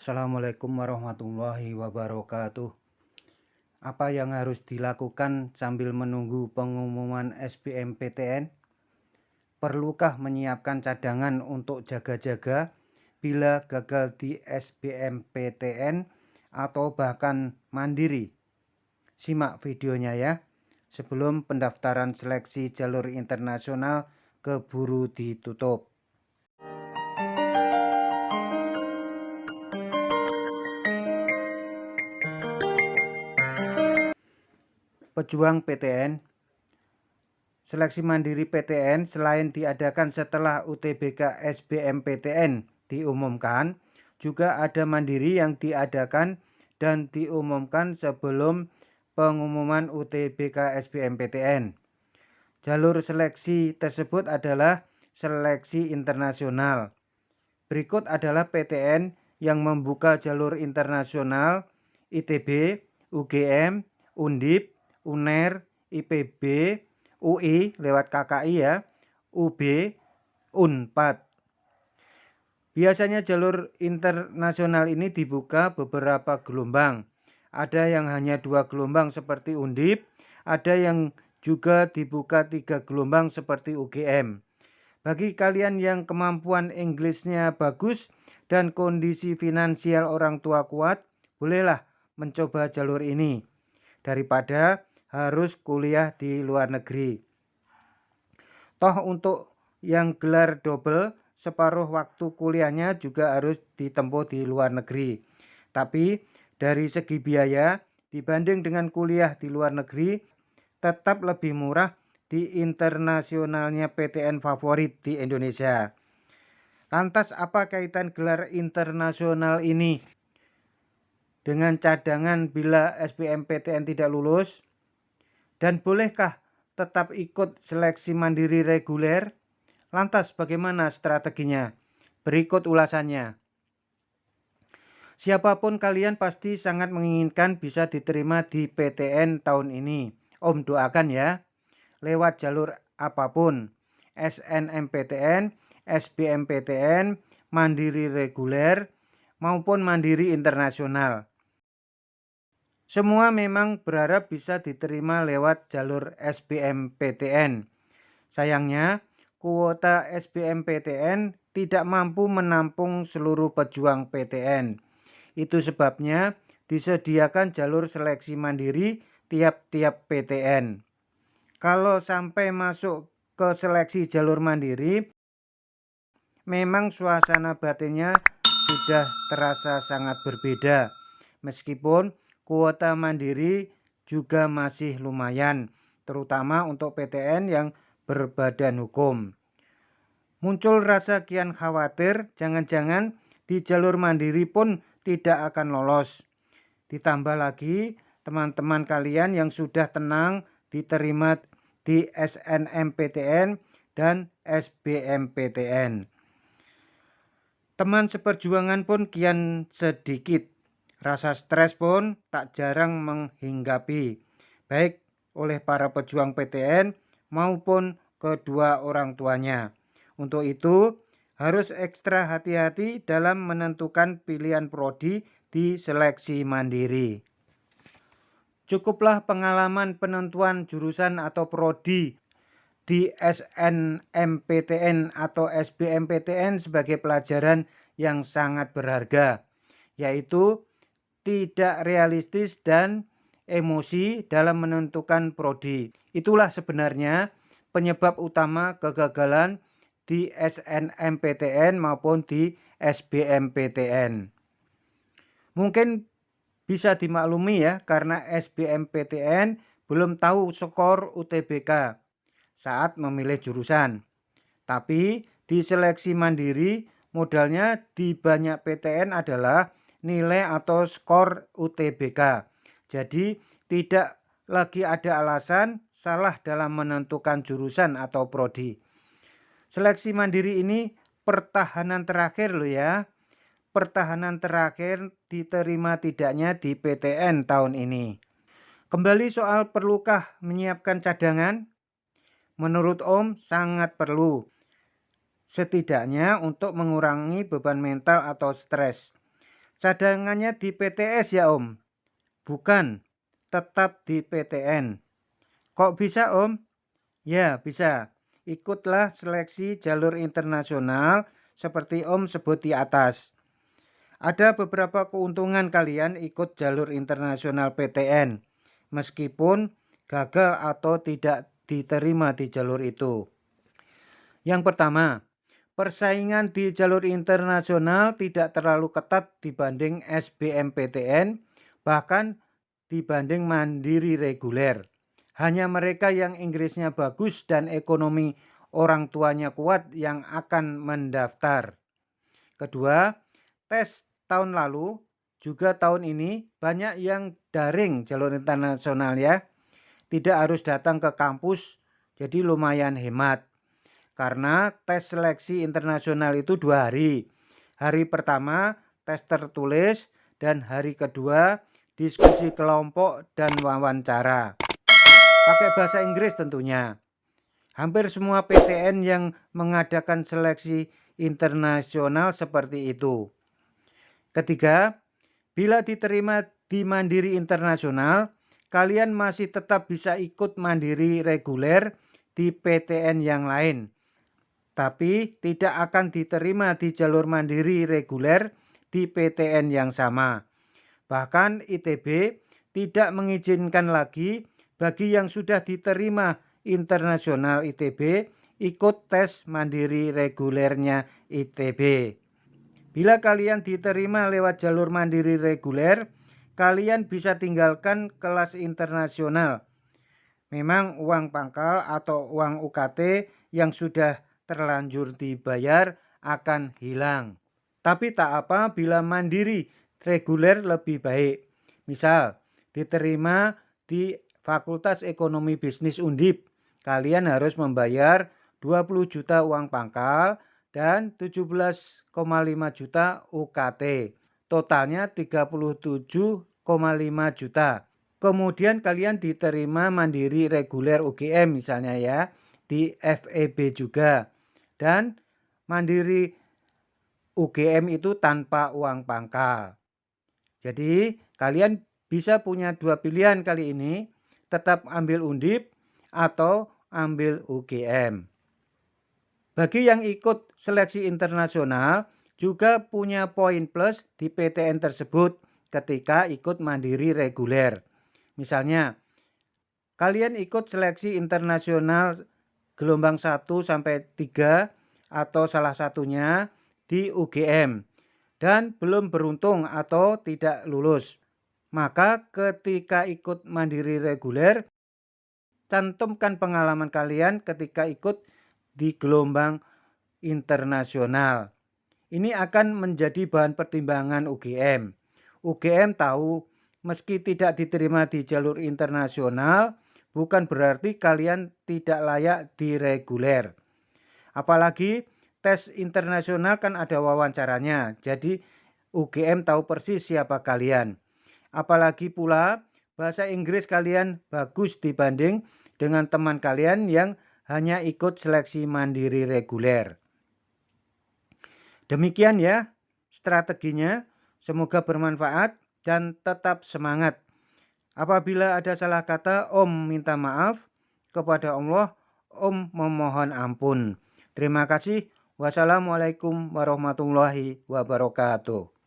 Assalamualaikum warahmatullahi wabarakatuh. Apa yang harus dilakukan sambil menunggu pengumuman SBMPTN? Perlukah menyiapkan cadangan untuk jaga-jaga bila gagal di SBMPTN atau bahkan mandiri? Simak videonya ya. Sebelum pendaftaran seleksi jalur internasional keburu ditutup. Pejuang PTN. Seleksi mandiri PTN selain diadakan setelah UTBK SBMPTN diumumkan, juga ada mandiri yang diadakan dan diumumkan sebelum pengumuman UTBK SBMPTN. Jalur seleksi tersebut adalah seleksi internasional. Berikut adalah PTN yang membuka jalur internasional: ITB, UGM, Undip, UNER, IPB, UI lewat KKI ya, UB, Unpad. Biasanya jalur internasional ini dibuka beberapa gelombang. Ada yang hanya 2 gelombang seperti Undip, ada yang juga dibuka 3 gelombang seperti UGM. Bagi kalian yang kemampuan Inggrisnya bagus dan kondisi finansial orang tua kuat, bolehlah mencoba jalur ini daripada harus kuliah di luar negeri. Toh untuk yang gelar double, separuh waktu kuliahnya juga harus ditempuh di luar negeri. Tapi dari segi biaya, dibanding dengan kuliah di luar negeri, tetap lebih murah di internasionalnya PTN favorit di Indonesia. Lantas apa kaitan gelar internasional ini dengan cadangan bila SBMPTN tidak lulus? Dan bolehkah tetap ikut seleksi mandiri reguler? Lantas bagaimana strateginya? Berikut ulasannya. Siapapun kalian pasti sangat menginginkan bisa diterima di PTN tahun ini. Om doakan ya. Lewat jalur apapun. SNMPTN, SBMPTN, mandiri reguler, maupun mandiri internasional. Semua memang berharap bisa diterima lewat jalur SBMPTN. Sayangnya, kuota SBMPTN tidak mampu menampung seluruh pejuang PTN. Itu sebabnya disediakan jalur seleksi mandiri tiap-tiap PTN. Kalau sampai masuk ke seleksi jalur mandiri, memang suasana batinnya sudah terasa sangat berbeda. Meskipun kuota mandiri juga masih lumayan, terutama untuk PTN yang berbadan hukum. Muncul rasa kian khawatir jangan-jangan di jalur mandiri pun tidak akan lolos. Ditambah lagi teman-teman kalian yang sudah tenang diterima di SNMPTN dan SBMPTN. Teman seperjuangan pun kian sedikit. Rasa stres pun tak jarang menghinggapi, baik oleh para pejuang PTN maupun kedua orang tuanya. Untuk itu, harus ekstra hati-hati dalam menentukan pilihan prodi di seleksi mandiri. Cukuplah pengalaman penentuan jurusan atau prodi di SNMPTN atau SBMPTN sebagai pelajaran yang sangat berharga, yaitu tidak realistis dan emosi dalam menentukan prodi. Itulah sebenarnya penyebab utama kegagalan di SNMPTN maupun di SBMPTN. Mungkin bisa dimaklumi ya, karena SBMPTN belum tahu skor UTBK saat memilih jurusan. Tapi di seleksi mandiri modalnya di banyak PTN adalah nilai atau skor UTBK. Jadi tidak lagi ada alasan salah dalam menentukan jurusan atau prodi. Seleksi mandiri ini pertahanan terakhir loh ya. Pertahanan terakhir diterima tidaknya di PTN tahun ini. Kembali soal perlukah menyiapkan cadangan? Menurut Om sangat perlu. Setidaknya untuk mengurangi beban mental atau stres. Cadangannya di PTS ya Om? Bukan, tetap di PTN. Kok bisa Om? Ya bisa, ikutlah seleksi jalur internasional seperti Om sebut di atas. Ada beberapa keuntungan kalian ikut jalur internasional PTN, meskipun gagal atau tidak diterima di jalur itu. Yang pertama, persaingan di jalur internasional tidak terlalu ketat dibanding SBMPTN, bahkan dibanding mandiri reguler. Hanya mereka yang Inggrisnya bagus dan ekonomi orang tuanya kuat yang akan mendaftar. Kedua, tes tahun lalu juga tahun ini banyak yang daring jalur internasional ya. Tidak harus datang ke kampus, jadi lumayan hemat. Karena tes seleksi internasional itu 2 hari. Hari pertama tes tertulis dan hari kedua diskusi kelompok dan wawancara. Pakai bahasa Inggris tentunya. Hampir semua PTN yang mengadakan seleksi internasional seperti itu. Ketiga, bila diterima di mandiri internasional, kalian masih tetap bisa ikut mandiri reguler di PTN yang lain, tapi tidak akan diterima di jalur mandiri reguler di PTN yang sama. Bahkan ITB tidak mengizinkan lagi bagi yang sudah diterima internasional ITB ikut tes mandiri regulernya ITB. Bila kalian diterima lewat jalur mandiri reguler, kalian bisa tinggalkan kelas internasional. Memang uang pangkal atau uang UKT yang sudah terlanjur dibayar akan hilang. Tapi tak apa bila mandiri reguler lebih baik. Misal, diterima di Fakultas Ekonomi Bisnis Undip, kalian harus membayar 20 juta uang pangkal dan 17,5 juta UKT. Totalnya 37,5 juta. Kemudian kalian diterima mandiri reguler UGM misalnya ya, di FEB juga. Dan mandiri UGM itu tanpa uang pangkal. Jadi kalian bisa punya dua pilihan kali ini, tetap ambil Undip atau ambil UGM. Bagi yang ikut seleksi internasional juga punya poin plus di PTN tersebut ketika ikut mandiri reguler. Misalnya, kalian ikut seleksi internasional gelombang 1 sampai 3 atau salah satunya di UGM dan belum beruntung atau tidak lulus. Maka ketika ikut mandiri reguler, cantumkan pengalaman kalian ketika ikut di gelombang internasional. Ini akan menjadi bahan pertimbangan UGM. UGM tahu meski tidak diterima di jalur internasional, bukan berarti kalian tidak layak di reguler. Apalagi tes internasional kan ada wawancaranya, jadi UGM tahu persis siapa kalian. Apalagi pula bahasa Inggris kalian bagus dibanding dengan teman kalian yang hanya ikut seleksi mandiri reguler. Demikian ya strateginya, semoga bermanfaat dan tetap semangat. Apabila ada salah kata, Om minta maaf. Kepada Allah, Om memohon ampun. Terima kasih. Wassalamualaikum warahmatullahi wabarakatuh.